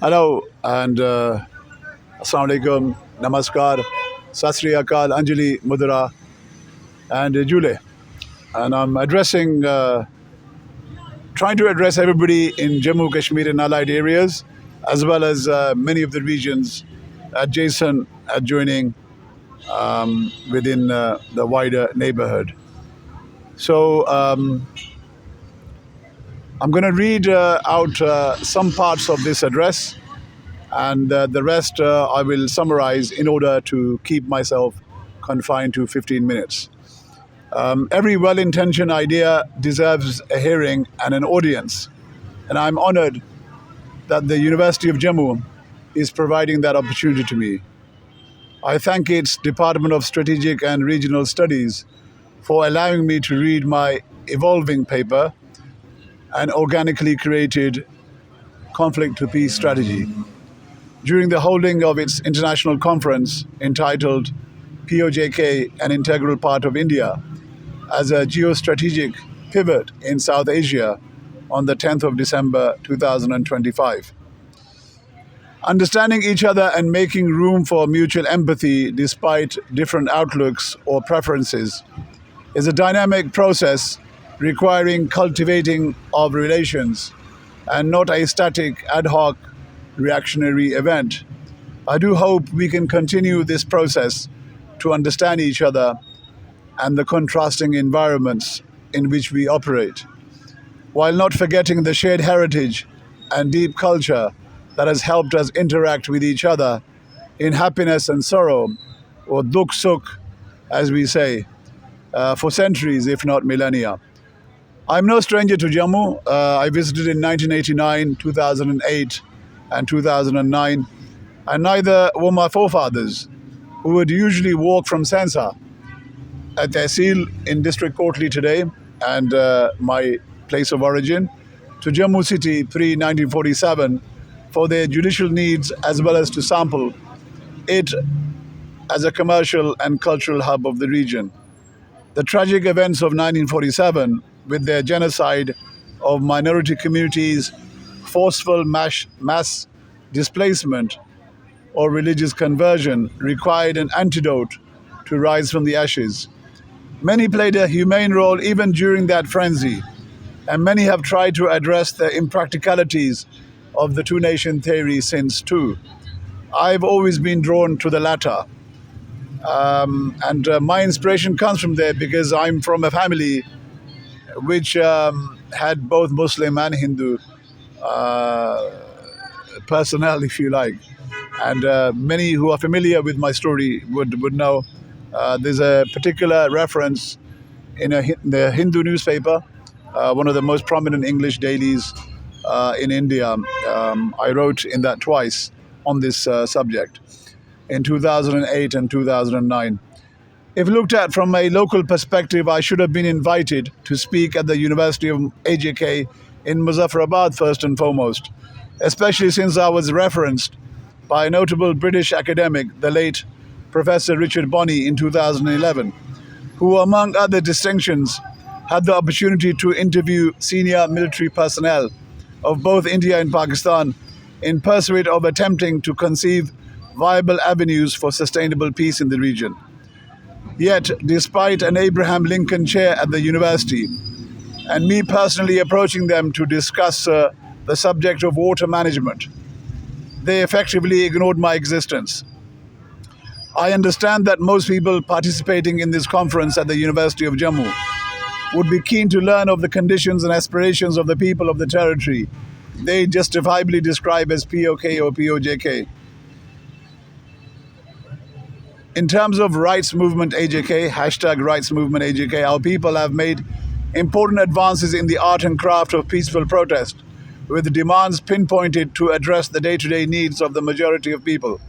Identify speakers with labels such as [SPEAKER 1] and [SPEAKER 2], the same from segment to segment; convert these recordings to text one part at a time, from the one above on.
[SPEAKER 1] Hello and Assalamu alaikum, Namaskar, Sat Sri Akal, Anjali, Mudra, and Jule. And I'm trying to address everybody in Jammu Kashmir and allied areas, as well as many of the regions adjoining within the wider neighborhood. So I'm going to read out some parts of this address, and the rest I will summarize in order to keep myself confined to 15 minutes. Every well-intentioned idea deserves a hearing and an audience, and I'm honored that the University of Jammu is providing that opportunity to me. I thank its Department of Strategic and Regional Studies for allowing me to read my evolving paper, an organically created conflict to peace strategy, during the holding of its international conference entitled AJK, an integral part of India, as a geostrategic pivot in South Asia on the 10th of December 2025. Understanding each other and making room for mutual empathy despite different outlooks or preferences is a dynamic process requiring cultivating of relations and not a static ad hoc reactionary event. I do hope we can continue this process to understand each other and the contrasting environments in which we operate, while not forgetting the shared heritage and deep culture that has helped us interact with each other in happiness and sorrow, or dukh sukh, as we say, for centuries, if not millennia. I'm no stranger to Jammu. I visited in 1989, 2008, and 2009, and neither were my forefathers, who would usually walk from Sensa at Tehsil in District Kotli today, and my place of origin, to Jammu city pre-1947 for their judicial needs, as well as to sample it as a commercial and cultural hub of the region. The tragic events of 1947, with their genocide of minority communities, forceful mass displacement, or religious conversion, required an antidote to rise from the ashes. Many played a humane role even during that frenzy, and many have tried to address the impracticalities of the two-nation theory since too. I've always been drawn to the latter, and my inspiration comes from there because I'm from a family which had both Muslim and Hindu personnel, if you like. And many who are familiar with my story would know there's a particular reference in the Hindu newspaper, one of the most prominent English dailies in India. I wrote in that twice on this subject in 2008 and 2009. If looked at from a local perspective, I should have been invited to speak at the University of AJK in Muzaffarabad first and foremost, especially since I was referenced by a notable British academic, the late Professor Richard Bonney, in 2011, who, among other distinctions, had the opportunity to interview senior military personnel of both India and Pakistan in pursuit of attempting to conceive viable avenues for sustainable peace in the region. Yet, despite an Abraham Lincoln chair at the university, and me personally approaching them to discuss the subject of water management, they effectively ignored my existence. I understand that most people participating in this conference at the University of Jammu would be keen to learn of the conditions and aspirations of the people of the territory they justifiably describe as POK or POJK. In terms of rights movement AJK, hashtag rights movement AJK, our people have made important advances in the art and craft of peaceful protest, with demands pinpointed to address the day-to-day needs of the majority of people.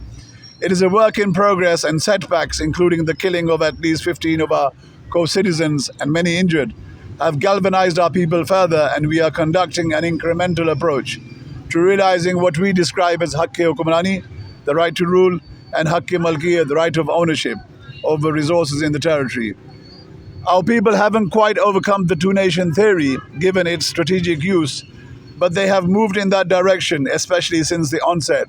[SPEAKER 1] It is a work in progress, and setbacks, including the killing of at least 15 of our co-citizens and many injured, have galvanized our people further, and we are conducting an incremental approach to realizing what we describe as Hakke-Hukumrani, the right to rule, and Hakke-Malkiyat, the right of ownership over resources in the territory. Our people haven't quite overcome the two-nation theory, given its strategic use, but they have moved in that direction, especially since the onset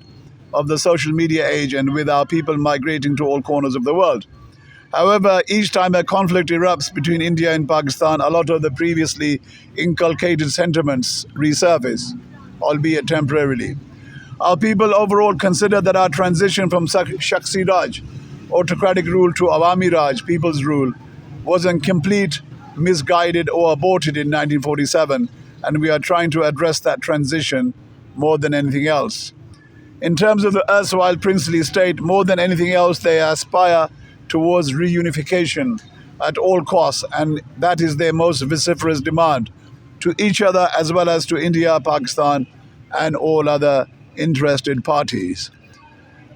[SPEAKER 1] of the social media age and with our people migrating to all corners of the world. However, each time a conflict erupts between India and Pakistan, a lot of the previously inculcated sentiments resurface, albeit temporarily. Our people overall consider that our transition from Shaksi Raj, autocratic rule, to Awami Raj, people's rule, was complete, misguided, or aborted in 1947, and we are trying to address that transition more than anything else. In terms of the erstwhile princely state, more than anything else, they aspire towards reunification at all costs, and that is their most vociferous demand to each other as well as to India, Pakistan, and all other interested parties.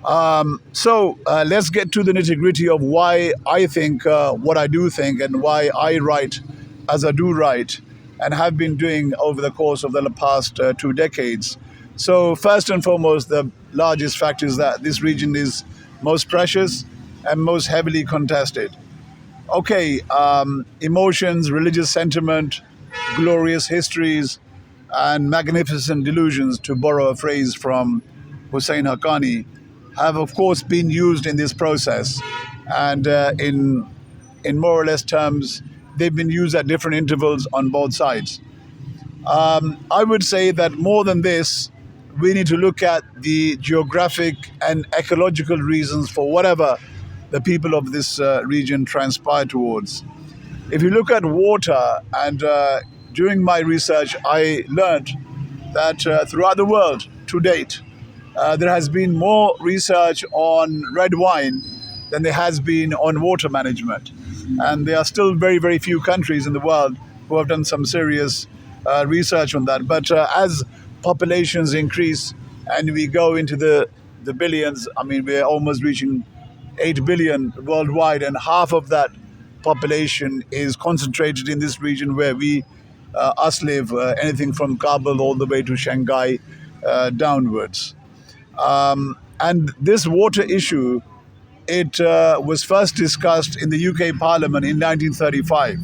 [SPEAKER 1] So let's get to the nitty gritty of why I think what I do think and why I write as I do write and have been doing over the course of the past 2 decades. So first and foremost, the largest fact is that this region is most precious and most heavily contested. Okay, emotions, religious sentiment, glorious histories, and magnificent delusions, to borrow a phrase from Hussein Haqqani, have of course been used in this process, and in more or less terms, they've been used at different intervals on both sides. I would say that more than this, we need to look at the geographic and ecological reasons for whatever the people of this region transpire towards. If you look at water, and during my research, I learned that throughout the world to date, there has been more research on red wine than there has been on water management. And there are still very, very few countries in the world who have done some serious research on that. But as populations increase and we go into the billions, I mean, we're almost reaching 8 billion worldwide, and half of that population is concentrated in this region where we us live, anything from Kabul all the way to Shanghai downwards. And this water issue, it was first discussed in the UK Parliament in 1935.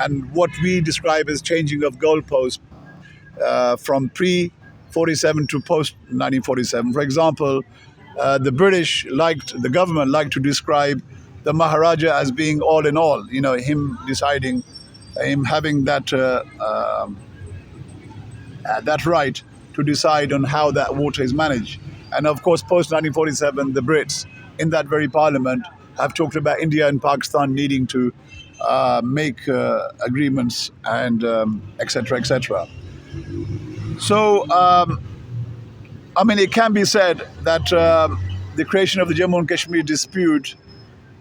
[SPEAKER 1] And what we describe as changing of goalposts from pre-47 to post-1947. For example, the government liked to describe the Maharaja as being all in all, you know, him deciding, him having that right to decide on how that water is managed. And of course, post-1947, the Brits in that very parliament have talked about India and Pakistan needing to make agreements and et cetera, et cetera. So, I mean, it can be said that the creation of the Jammu and Kashmir dispute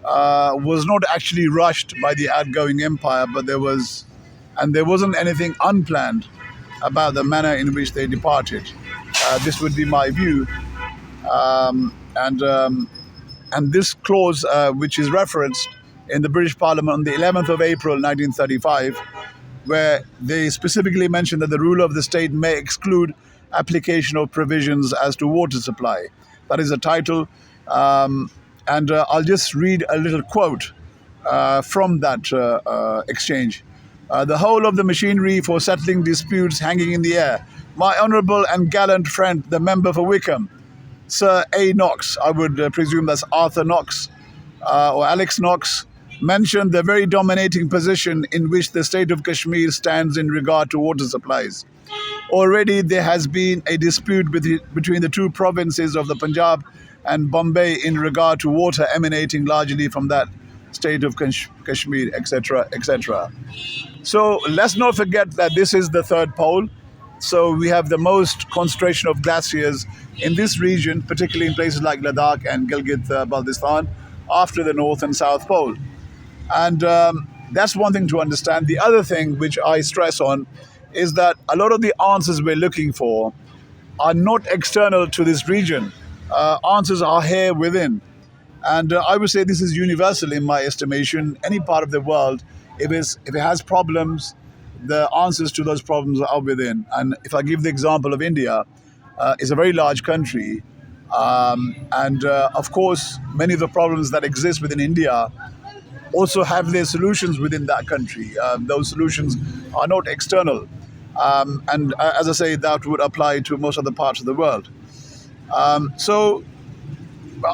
[SPEAKER 1] was not actually rushed by the outgoing empire, but there wasn't anything unplanned about the manner in which they departed. This would be my view. And this clause, which is referenced in the British Parliament on the 11th of April 1935, where they specifically mention that the ruler of the state may exclude application of provisions as to water supply. That is the title. And I'll just read a little quote from that exchange. The whole of the machinery for settling disputes hanging in the air. My honourable and gallant friend, the member for Wickham, Sir A. Knox, I would presume that's Arthur Knox or Alex Knox, mentioned the very dominating position in which the state of Kashmir stands in regard to water supplies. Already there has been a dispute between the two provinces of the Punjab and Bombay in regard to water emanating largely from that state of Kashmir, etc., etc. So let's not forget that this is the third pole. So we have the most concentration of glaciers in this region, particularly in places like Ladakh and Gilgit-Baltistan, after the North and South Pole. And that's one thing to understand. The other thing which I stress on is that a lot of the answers we're looking for are not external to this region. Answers are here within. And I would say this is universal in my estimation. Any part of the world, if it has problems, the answers to those problems are within. And if I give the example of India, it's a very large country. And of course, many of the problems that exist within India also have their solutions within that country. Those solutions are not external. And as I say, that would apply to most other parts of the world. So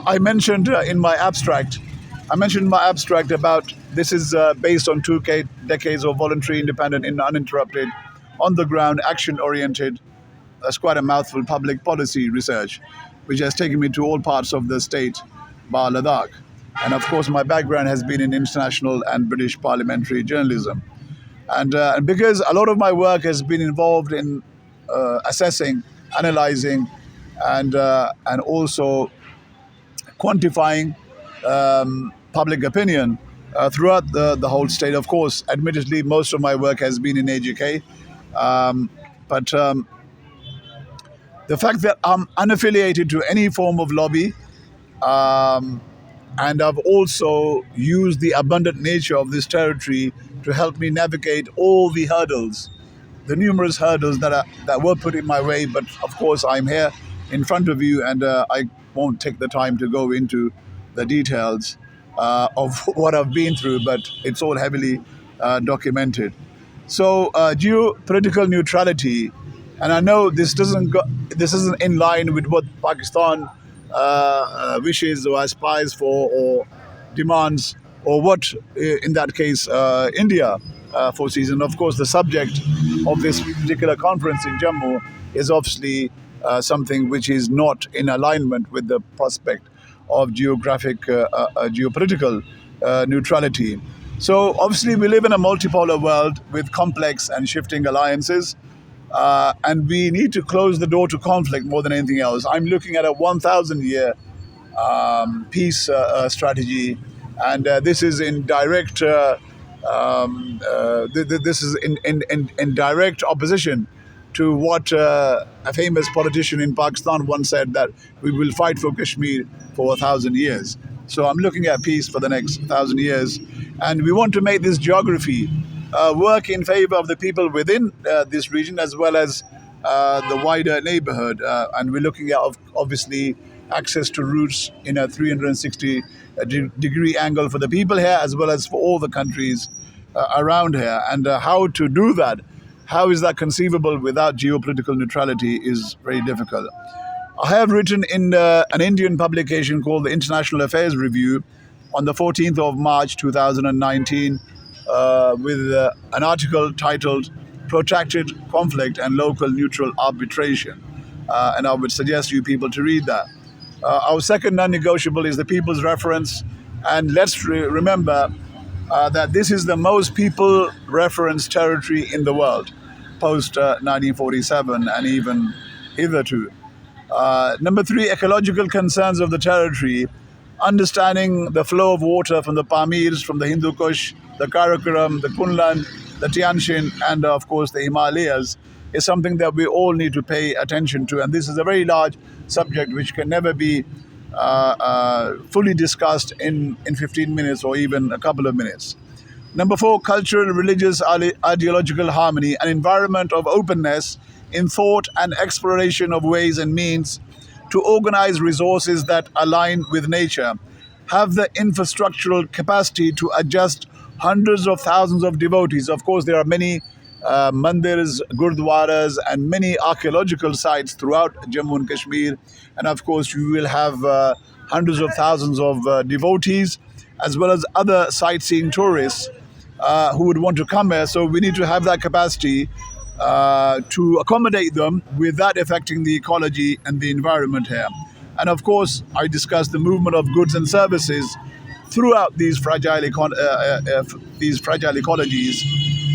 [SPEAKER 1] I mentioned in my abstract, about this is based on decades of voluntary, independent, and uninterrupted, on the ground, action oriented. That's quite a mouthful. Public policy research, which has taken me to all parts of the state, bar Ladakh. And of course, my background has been in international and British parliamentary journalism. And because a lot of my work has been involved in assessing, analyzing, and also quantifying public opinion throughout the whole state. Of course, admittedly, most of my work has been in AJK, but the fact that I'm unaffiliated to any form of lobby, and I've also used the abundant nature of this territory to help me navigate all the hurdles, the numerous hurdles that were put in my way. But of course, I'm here in front of you, and I won't take the time to go into the details of what I've been through, but it's all heavily documented. So geopolitical neutrality, and I know this isn't in line with what Pakistan wishes or aspires for or demands, or what, in that case, India foresees. And of course, the subject of this particular conference in Jammu is obviously something which is not in alignment with the prospect of geopolitical neutrality. So obviously, we live in a multipolar world with complex and shifting alliances. And we need to close the door to conflict more than anything else. I'm looking at a 1,000-year peace strategy, and this is in direct. This is in direct opposition to what a famous politician in Pakistan once said, that we will fight for Kashmir for 1,000 years. So I'm looking at peace for the next 1,000 years, and we want to make this geography work in favor of the people within this region, as well as the wider neighborhood. And we're looking at, obviously, access to routes in a 360-degree angle for the people here, as well as for all the countries around here. And how to do that, how is that conceivable without geopolitical neutrality, is very difficult. I have written in an Indian publication called the International Affairs Review on the 14th of March 2019, with an article titled Protracted Conflict and Local Neutral Arbitration. And I would suggest you people to read that. Our second non-negotiable is the People's Reference. And let's remember that this is the most people referenced territory in the world, post 1947 and even hitherto. Number three, ecological concerns of the territory. Understanding the flow of water from the Pamirs, from the Hindu Kush, the Karakoram, the Kunlun, the Tian Shan, and of course the Himalayas, is something that we all need to pay attention to. And this is a very large subject which can never be fully discussed in 15 minutes or even a couple of minutes. Number four, cultural, religious, ideological harmony, an environment of openness in thought and exploration of ways and means to organize resources that align with nature, have the infrastructural capacity to adjust hundreds of thousands of devotees. Of course, there are many mandirs, gurdwaras, and many archaeological sites throughout Jammu and Kashmir. And of course, you will have hundreds of thousands of devotees, as well as other sightseeing tourists who would want to come here. So we need to have that capacity to accommodate them without affecting the ecology and the environment here. And of course, I discussed the movement of goods and services throughout these fragile ecologies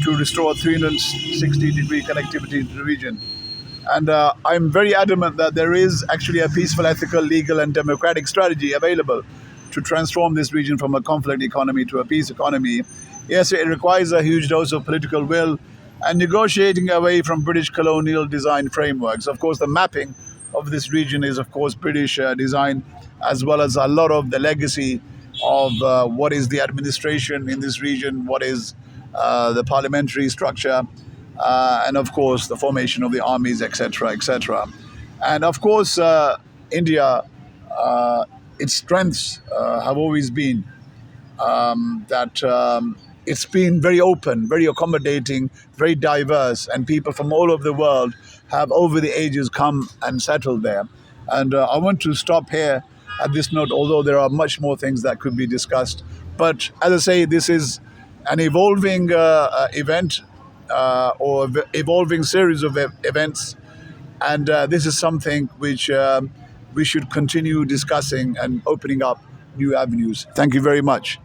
[SPEAKER 1] to restore 360-degree connectivity to the region. And I'm very adamant that there is actually a peaceful, ethical, legal, and democratic strategy available to transform this region from a conflict economy to a peace economy. Yes, it requires a huge dose of political will and negotiating away from British colonial design frameworks. Of course, the mapping of this region is, of course, British design, as well as a lot of the legacy of what is the administration in this region, what is the parliamentary structure, and of course, the formation of the armies, etc., etc. And of course, India, its strengths have always been that it's been very open, very accommodating, very diverse, and people from all over the world have over the ages come and settled there. And I want to stop here at this note, although there are much more things that could be discussed. But as I say, this is an evolving event or evolving series of events, and this is something which we should continue discussing and opening up new avenues. Thank you very much.